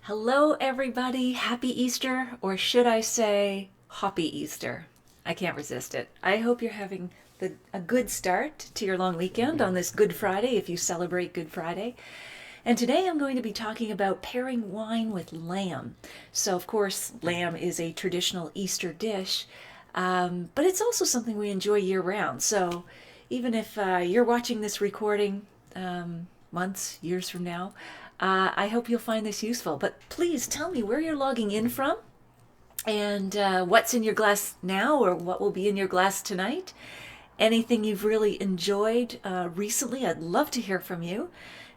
Hello, everybody. Happy Easter, or should I say, Hoppy Easter? I can't resist it. I hope you're having a good start to your long weekend on this Good Friday, if you celebrate Good Friday. And today I'm going to be talking about pairing wine with lamb. So, of course, lamb is a traditional Easter dish, but it's also something we enjoy year round. So, even if you're watching this recording months, years from now, I hope you'll find this useful. But please tell me where you're logging in from and what's in your glass now or what will be in your glass tonight. Anything you've really enjoyed recently, I'd love to hear from you.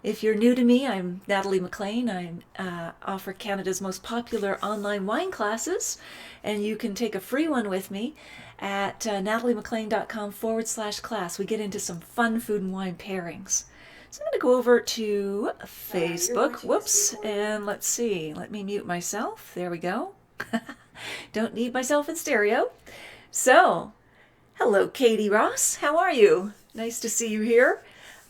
If you're new to me, I'm Natalie MacLean. I offer Canada's most popular online wine classes, and you can take a free one with me at nataliemaclean.com/class. We get into some fun food and wine pairings. So I'm going to go over to Facebook. Whoops. And let's see. Let me mute myself. There we go. Don't need myself in stereo. So, hello, Katie Ross. How are you? Nice to see you here.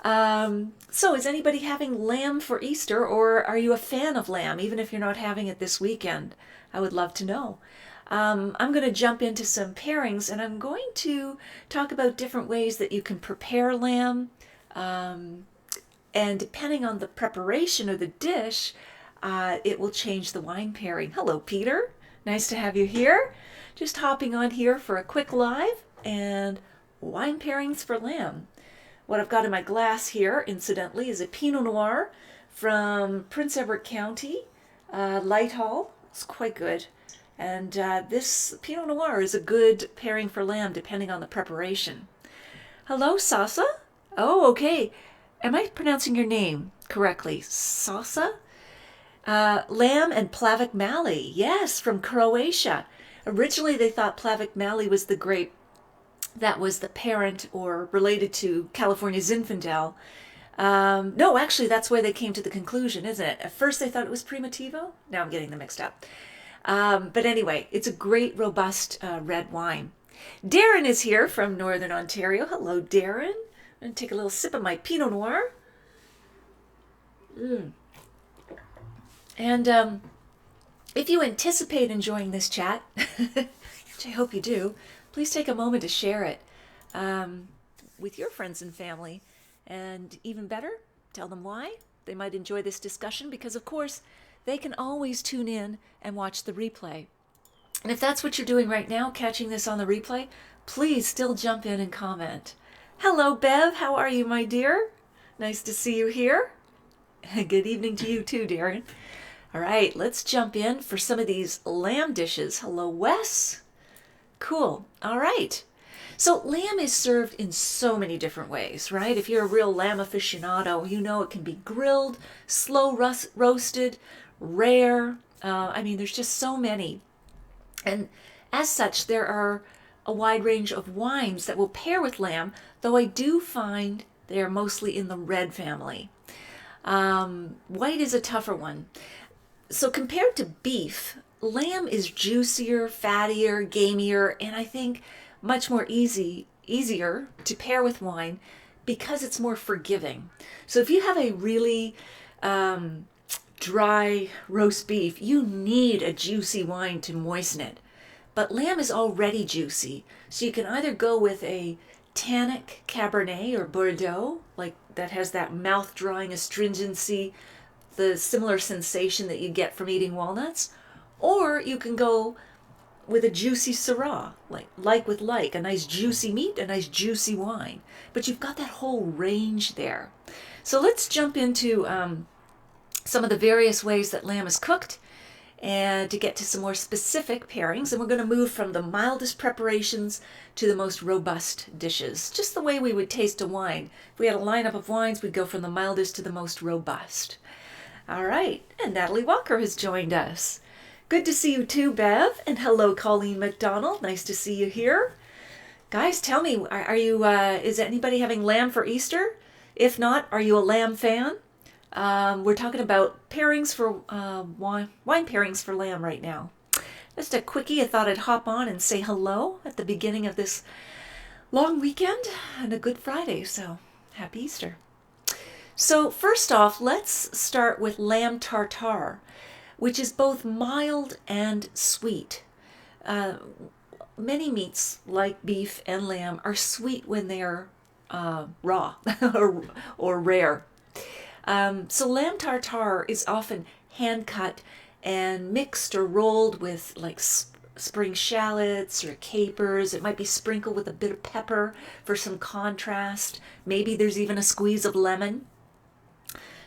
So is anybody having lamb for Easter, or are you a fan of lamb, even if you're not having it this weekend? I would love to know. I'm going to jump into some pairings, and I'm going to talk about different ways that you can prepare lamb. And depending on the preparation of the dish, it will change the wine pairing. Hello, Peter. Nice to have you here. Just hopping on here for a quick live and wine pairings for lamb. What I've got in my glass here, incidentally, is a Pinot Noir from Prince Edward County, Lighthall. It's quite good. And this Pinot Noir is a good pairing for lamb depending on the preparation. Hello, Sasa. Oh, okay. Am I pronouncing your name correctly? Sasa? Lamb and Plavik Mali. Yes, from Croatia. Originally, they thought Plavik Mali was the grape that was the parent or related to California Zinfandel. No, actually, that's where they came to the conclusion, isn't it? At first, they thought it was Primitivo. Now I'm getting them mixed up. But anyway, it's a great, robust red wine. Darren is here from Northern Ontario. Hello, Darren. I'm going to take a little sip of my Pinot Noir. And if you anticipate enjoying this chat, which I hope you do, please take a moment to share it with your friends and family. And even better, tell them why they might enjoy this discussion, because, of course, they can always tune in and watch the replay. And if that's what you're doing right now, catching this on the replay, please still jump in and comment. Hello, Bev. How are you, my dear? Nice to see you here. Good evening to you too, Darren. All right, let's jump in for some of these lamb dishes. Hello, Wes. Cool. All right. So lamb is served in so many different ways, right? If you're a real lamb aficionado, you know it can be grilled, slow roasted, rare. There's just so many. And as such, there are a wide range of wines that will pair with lamb, though I do find they're mostly in the red family. White is a tougher one. So compared to beef, lamb is juicier, fattier, gamier, and I think much more easier to pair with wine because it's more forgiving. So if you have a really dry roast beef, you need a juicy wine to moisten it. But lamb is already juicy, so you can either go with a tannic Cabernet or Bordeaux, like that has that mouth-drawing astringency, the similar sensation that you get from eating walnuts, or you can go with a juicy Syrah, like with like, a nice juicy meat, a nice juicy wine. But you've got that whole range there. So let's jump into some of the various ways that lamb is cooked, and to get to some more specific pairings. And we're going to move from the mildest preparations to the most robust dishes, just the way we would taste a wine. If we had a lineup of wines, we'd go from the mildest to the most robust. All right, and Natalie Walker has joined us. Good to see you too, Bev. And hello, Colleen McDonald. Nice to see you here. Guys, tell me, is anybody having lamb for Easter? If not, are you a lamb fan? We're talking about pairings for wine pairings for lamb right now. Just a quickie, I thought I'd hop on and say hello at the beginning of this long weekend and a Good Friday, so happy Easter. So first off, let's start with lamb tartare. which is both mild and sweet. Many meats, like beef and lamb, are sweet when they are raw or rare. So lamb tartare is often hand cut and mixed or rolled with like spring shallots or capers. It might be sprinkled with a bit of pepper for some contrast. Maybe there's even a squeeze of lemon.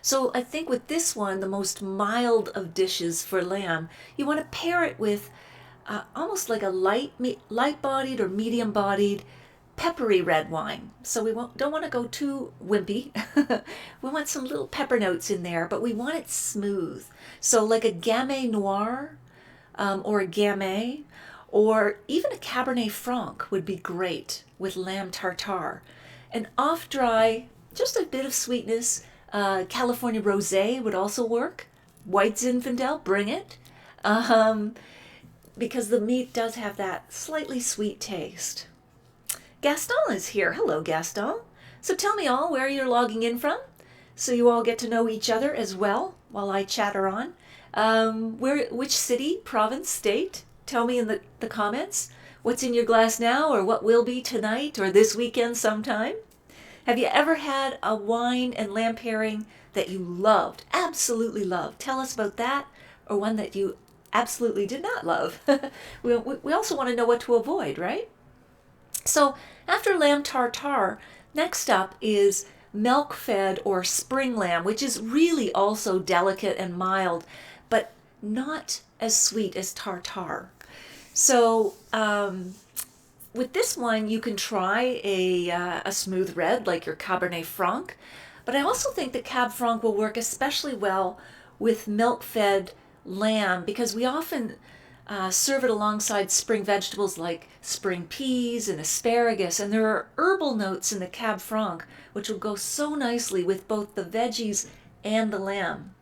So I think with this one, the most mild of dishes for lamb, you want to pair it with almost like a light-bodied or medium-bodied peppery red wine. So don't want to go too wimpy. We want some little pepper notes in there, but we want it smooth. So like a Gamay Noir or a Gamay, or even a Cabernet Franc would be great with lamb tartare. And off-dry, just a bit of sweetness. California Rosé would also work. White Zinfandel, bring it. Because the meat does have that slightly sweet taste. Gaston is here. Hello, Gaston. So tell me all where you're logging in from, so you all get to know each other as well while I chatter on. Which city, province, state? Tell me in the comments what's in your glass now, or what will be tonight or this weekend sometime. Have you ever had a wine and lamb pairing that you loved, absolutely loved? Tell us about that, or one that you absolutely did not love. We also want to know what to avoid, right? So after lamb tartare, next up is milk-fed or spring lamb, which is really also delicate and mild, but not as sweet as tartare. So with this one, you can try a smooth red like your Cabernet Franc, but I also think the Cab Franc will work especially well with milk-fed lamb, because we often serve it alongside spring vegetables like spring peas and asparagus, and there are herbal notes in the Cab Franc which will go so nicely with both the veggies and the lamb.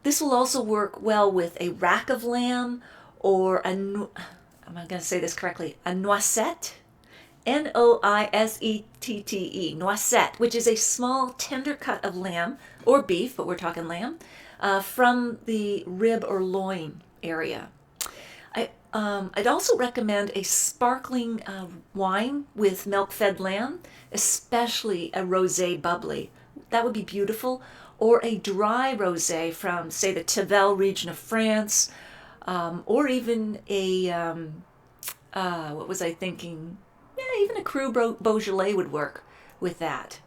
This will also work well with a rack of lamb, or am I going to say this correctly? A noisette, Noisette, noisette, which is a small tender cut of lamb or beef, but we're talking lamb, from the rib or loin area. I'd also recommend a sparkling wine with milk-fed lamb, especially a rosé bubbly. That would be beautiful. Or a dry rosé from, say, the Tavel region of France, or even a, what was I thinking? Yeah, even a Cru Beaujolais would work with that.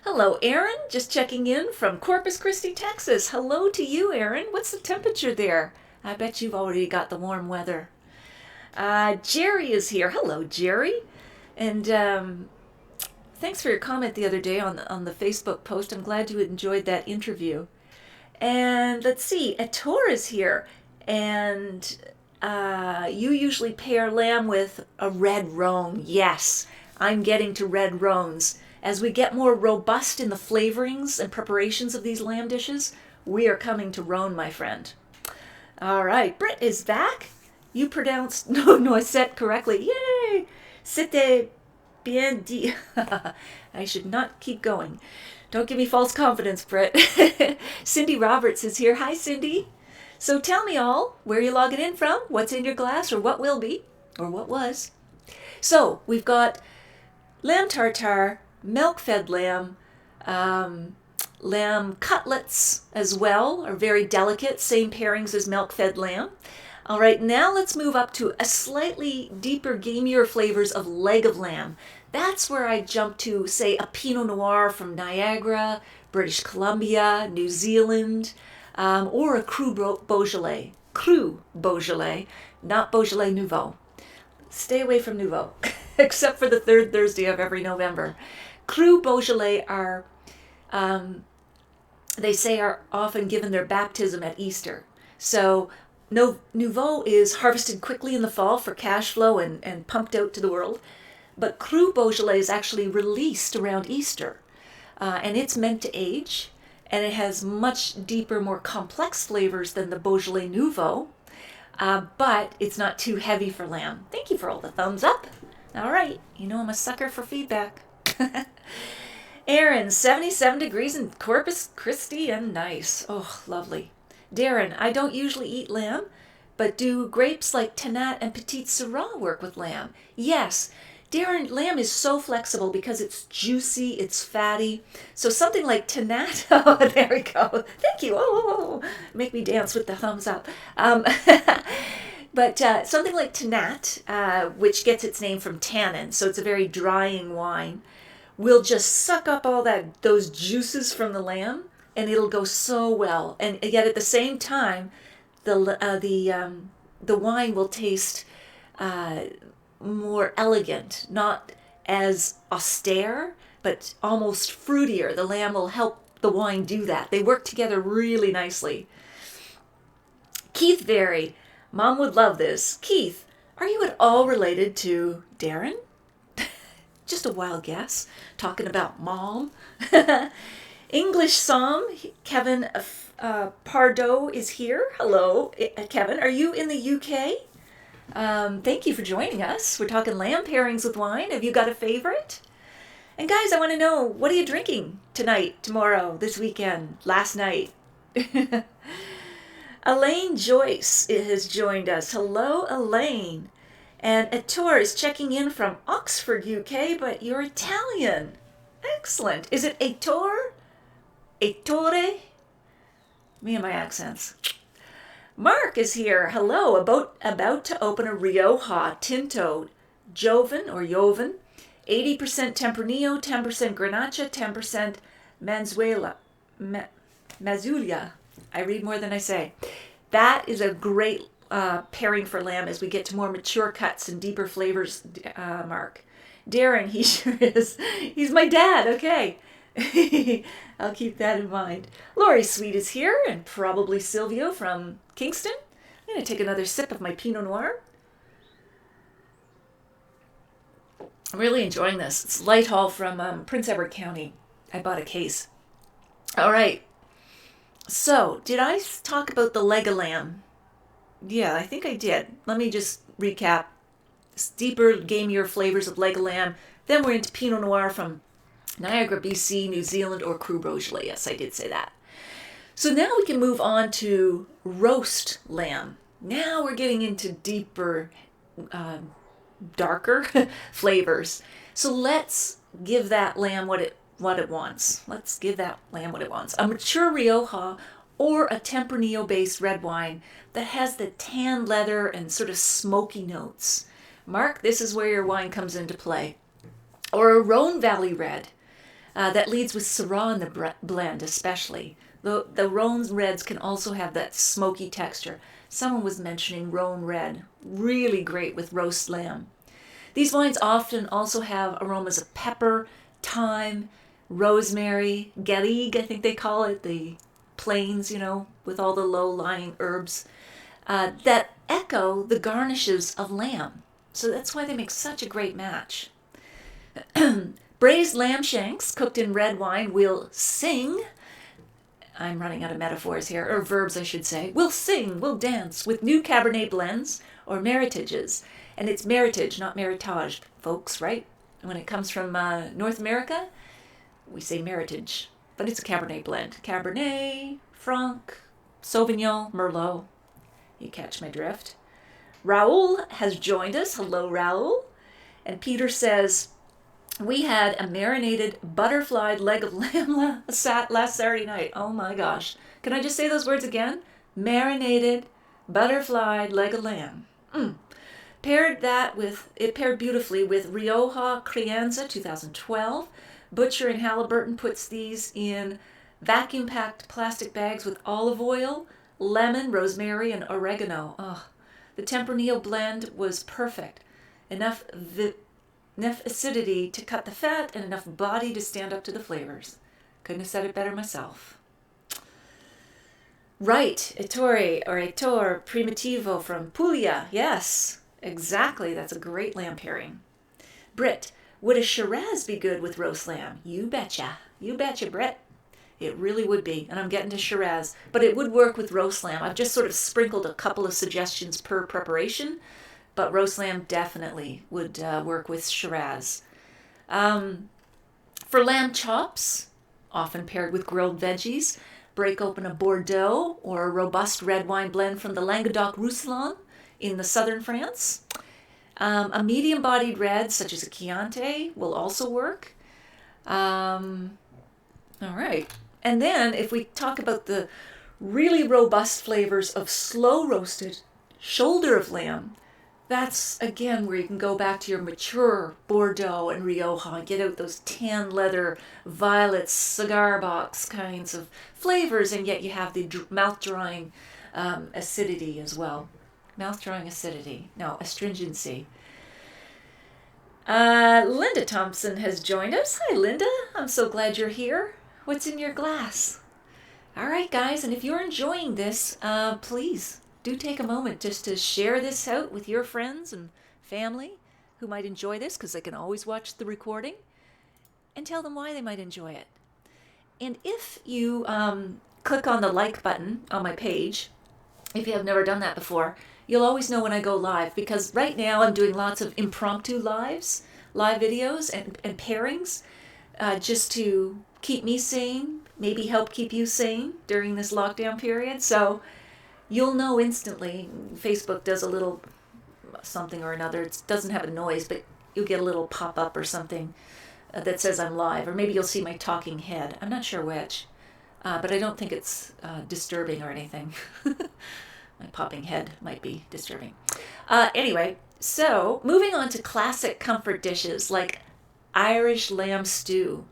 Hello, Aaron, just checking in from Corpus Christi, Texas. Hello to you, Aaron. What's the temperature there? I bet you've already got the warm weather. Jerry is here. Hello, Jerry. And thanks for your comment the other day on the Facebook post. I'm glad you enjoyed that interview. And let's see, Ettore is here. And you usually pair lamb with a red Rhone. Yes, I'm getting to red Rhones. As we get more robust in the flavorings and preparations of these lamb dishes, we are coming to Rhone, my friend. All right, Britt is back. You pronounced noisette correctly. Yay! C'était bien dit. I should not keep going. Don't give me false confidence, Britt. Cindy Roberts is here. Hi, Cindy. So tell me all, where you're logging in from, what's in your glass, or what will be, or what was. So we've got lamb tartare, milk-fed lamb, lamb cutlets as well, are very delicate, same pairings as milk-fed lamb. All right, now let's move up to a slightly deeper, gamier flavors of leg of lamb. That's where I jump to, say, a Pinot Noir from Niagara, British Columbia, New Zealand, or a Cru Beaujolais. Cru Beaujolais, not Beaujolais Nouveau. Stay away from Nouveau, except for the third Thursday of every November. Cru Beaujolais are, they say, are often given their baptism at Easter. So Nouveau is harvested quickly in the fall for cash flow and pumped out to the world. But Cru Beaujolais is actually released around Easter. And it's meant to age. And it has much deeper, more complex flavors than the Beaujolais Nouveau. But it's not too heavy for lamb. Thank you for all the thumbs up. All right. You know I'm a sucker for feedback. Aaron, 77 degrees in Corpus Christi and nice. Oh, lovely. Darren, I don't usually eat lamb, but do grapes like Tannat and Petite Sirah work with lamb? Yes. Darren, lamb is so flexible because it's juicy, it's fatty. So something like Tannat, oh, there we go. Thank you. Oh, make me dance with the thumbs up. But something like Tannat, which gets its name from tannin, so it's a very drying wine, will just suck up all those juices from the lamb, and it'll go so well. And yet at the same time, the wine will taste more elegant, not as austere, but almost fruitier. The lamb will help the wine do that. They work together really nicely. Keith Berry, Mom would love this. Keith, are you at all related to Darren? Just a wild guess. Talking about Mom. English Psalm, Kevin Pardo is here. Hello, Kevin. Are you in the UK? Thank you for joining us. We're talking lamb pairings with wine. Have you got a favorite? And guys, I want to know, what are you drinking tonight, tomorrow, this weekend, last night? Elaine Joyce has joined us. Hello, Elaine. And Ettore is checking in from Oxford, UK, but you're Italian. Excellent. Is it Ettore? Ettore? Me and my accents. Mark is here. Hello. About to open a Rioja Tinto Joven or Joven. 80% Tempranillo, 10% Grenache, 10% Mazulia. I read more than I say. That is a great pairing for lamb as we get to more mature cuts and deeper flavors, Mark. Darren, he sure is. He's my dad, okay. I'll keep that in mind. Lori Sweet is here, and probably Silvio from Kingston. I'm going to take another sip of my Pinot Noir. I'm really enjoying this. It's light haul from Prince Edward County. I bought a case. All right. So, did I talk about the leg of lamb? Yeah, I think I did. Let me just recap. Deeper, gamier flavors of leg of lamb. Then we're into Pinot Noir from Niagara, BC, New Zealand, or Cru Beaujolais. Yes, I did say that. So now we can move on to roast lamb. Now we're getting into deeper, darker flavors. So let's give that lamb what it wants. Let's give that lamb what it wants. A mature Rioja or a Tempranillo-based red wine that has the tan leather and sort of smoky notes. Mark, this is where your wine comes into play. Or a Rhone Valley red that leads with Syrah in the blend especially. The Rhone reds can also have that smoky texture. Someone was mentioning Rhone red. Really great with roast lamb. These wines often also have aromas of pepper, thyme, rosemary, garrigue, I think they call it, the plains, with all the low-lying herbs, that echo the garnishes of lamb. So that's why they make such a great match. Braised lamb shanks cooked in red wine will sing. I'm running out of metaphors here, or verbs I should say. We'll sing, we'll dance with new Cabernet blends or meritages. And it's meritage, not meritage, folks, right? When it comes from North America, we say meritage, but it's a Cabernet blend. Cabernet, Franc, Sauvignon, Merlot. You catch my drift. Raoul has joined us. Hello, Raoul. And Peter says, we had a marinated butterflied leg of lamb last Saturday night. Oh my gosh. Can I just say those words again? Marinated butterflied leg of lamb. It paired beautifully with Rioja Crianza 2012. Butcher in Halliburton puts these in vacuum-packed plastic bags with olive oil, lemon, rosemary, and oregano. Oh, the Tempranillo blend was perfect. Enough acidity to cut the fat and enough body to stand up to the flavors. Couldn't have said it better myself. Right, Ettore Primitivo from Puglia. Yes, exactly. That's a great lamb pairing. Britt, would a Shiraz be good with roast lamb? You betcha. You betcha, Britt. It really would be. And I'm getting to Shiraz. But it would work with roast lamb. I've just sort of sprinkled a couple of suggestions per preparation. But roast lamb definitely would work with Shiraz. For lamb chops, often paired with grilled veggies, break open a Bordeaux or a robust red wine blend from the Languedoc-Roussillon in the southern France. A medium-bodied red, such as a Chianti, will also work. All right. And then if we talk about the really robust flavors of slow-roasted shoulder of lamb, that's, again, where you can go back to your mature Bordeaux and Rioja and get out those tan leather, violet, cigar box kinds of flavors, and yet you have the mouth-drying acidity as well. Mouth-drying acidity. No, astringency. Linda Thompson has joined us. Hi, Linda. I'm so glad you're here. What's in your glass? All right, guys, and if you're enjoying this, please do take a moment just to share this out with your friends and family who might enjoy this, because they can always watch the recording, and tell them why they might enjoy it. And if you click on the like button on my page, if you have never done that before, you'll always know when I go live, because right now I'm doing lots of impromptu live videos and pairings, just to keep me sane, maybe help keep you sane during this lockdown period. So you'll know instantly. Facebook does a little something or another. It doesn't have a noise, but you'll get a little pop-up or something that says I'm live, or maybe you'll see my talking head. I'm not sure which, but I don't think it's disturbing or anything. My popping head might be disturbing. Anyway, so moving on to classic comfort dishes like Irish lamb stew.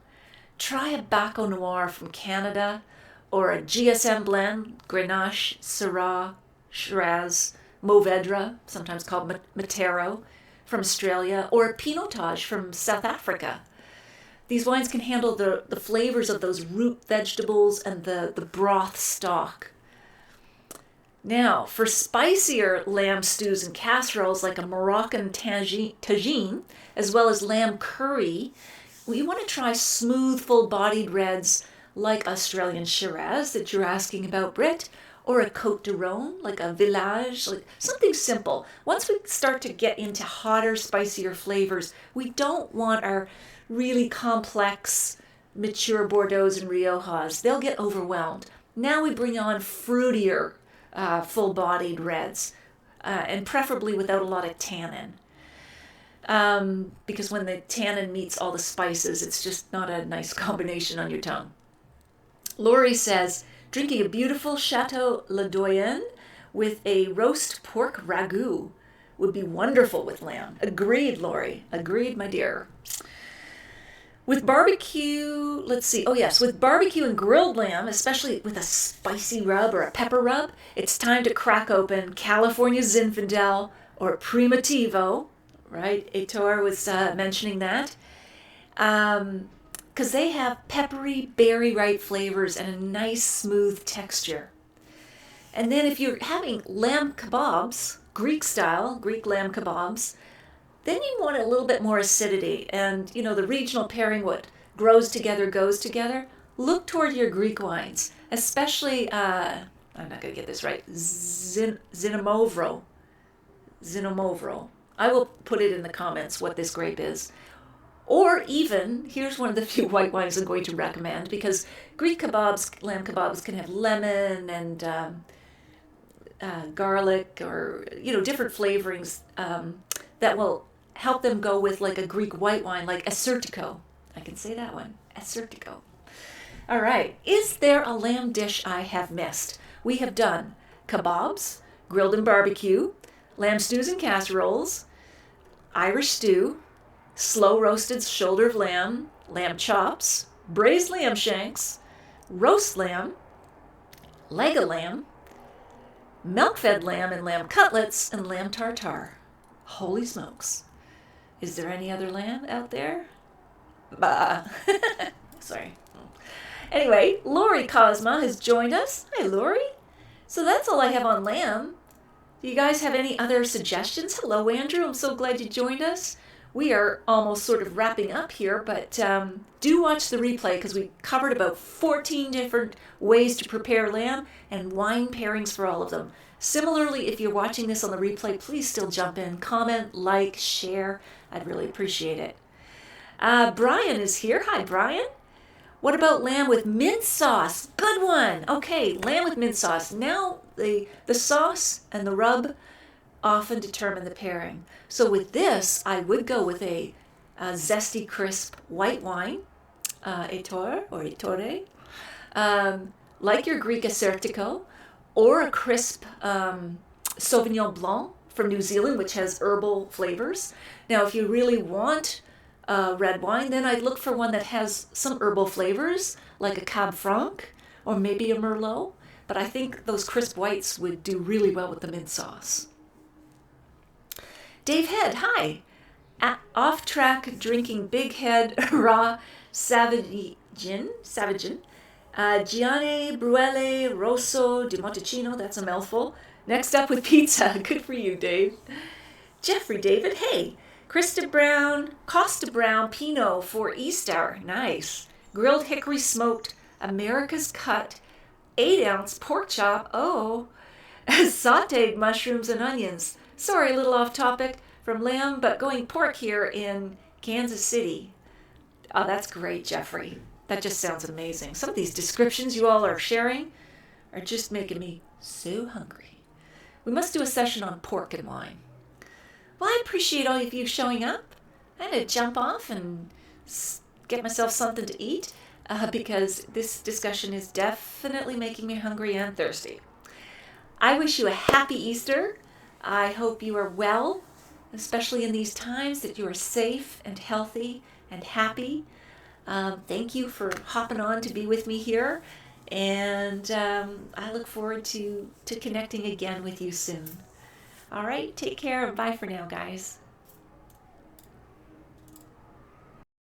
Try a Baco Noir from Canada, or a GSM blend, Grenache, Syrah, Shiraz, Mourvedre, sometimes called Matero, from Australia, or a Pinotage from South Africa. These wines can handle the flavors of those root vegetables and the broth stock. Now, for spicier lamb stews and casseroles like a Moroccan tagine, as well as lamb curry, we want to try smooth, full-bodied reds like Australian Shiraz that you're asking about, Britt, or a Côte de Rhône, like a Village, like something simple. Once we start to get into hotter, spicier flavors, we don't want our really complex, mature Bordeauxs and Riojas. They'll get overwhelmed. Now we bring on fruitier, full-bodied reds, and preferably without a lot of tannin. Because when the tannin meets all the spices, it's just not a nice combination on your tongue. Lori says, drinking a beautiful Chateau Le Doyen with a roast pork ragout would be wonderful with lamb. Agreed, Lori. Agreed, my dear. With barbecue, with barbecue and grilled lamb, especially with a spicy rub or a pepper rub, it's time to crack open California Zinfandel or Primitivo, right? Heitor was mentioning that. Because they have peppery, berry-ripe flavors and a nice, smooth texture. And then if you're having lamb kebabs, Greek lamb kebabs, then you want a little bit more acidity. And, the regional pairing, what grows together goes together. Look toward your Greek wines, especially, I'm not going to get this right, Zinomovro. I will put it in the comments what this grape is. Or even, here's one of the few white wines I'm going to recommend, because Greek kebabs, lamb kebabs, can have lemon and garlic or, different flavorings that will help them go with like a Greek white wine, like Assertico. I can say that one, Assertico. All right, is there a lamb dish I have missed? We have done kebabs, grilled and barbecue, lamb stews and casseroles, Irish stew, slow roasted shoulder of lamb, lamb chops, braised lamb shanks, roast lamb, leg of lamb, milk-fed lamb and lamb cutlets, and lamb tartare. Holy smokes. Is there any other lamb out there? Bah. Sorry. Anyway, Lori Cosma has joined us. Hi, Lori. So that's all I have on lamb. Do you guys have any other suggestions? Hello, Andrew. I'm so glad you joined us. We are almost sort of wrapping up here, but do watch the replay because we covered about 14 different ways to prepare lamb and wine pairings for all of them. Similarly, if you're watching this on the replay, please still jump in, comment, like, share. I'd really appreciate it. Brian is here. Hi, Brian. What about lamb with mint sauce? Good one. Okay, lamb with mint sauce. Now the sauce and the rub often determine the pairing. So with this, I would go with a zesty, crisp white wine, Ettore or Ettore, like your Greek Acertico, or a crisp Sauvignon Blanc from New Zealand, which has herbal flavors. Now, if you really want red wine, then I'd look for one that has some herbal flavors, like a Cab Franc or maybe a Merlot. But I think those crisp whites would do really well with the mint sauce. Dave Head, hi. Off track drinking Big Head raw Savagin. Gianni Bruelle Rosso di Montalcino, that's a mouthful. Next up with pizza. Good for you, Dave. Jeffrey David, hey. Costa Brown Pinot for Easter. Nice. Grilled hickory smoked America's Cut 8-ounce pork chop. Oh. Sauteed mushrooms and onions. Sorry, a little off topic from lamb, but going pork here in Kansas City. Oh, that's great, Jeffrey. That just sounds amazing. Some of these descriptions you all are sharing are just making me so hungry. We must do a session on pork and wine. Well, I appreciate all of you showing up. I had to jump off and get myself something to eat because this discussion is definitely making me hungry and thirsty. I wish you a happy Easter. I hope you are well, especially in these times, that you are safe and healthy and happy. Thank you for hopping on to be with me here, and I look forward to connecting again with you soon. All right, take care and bye for now, guys.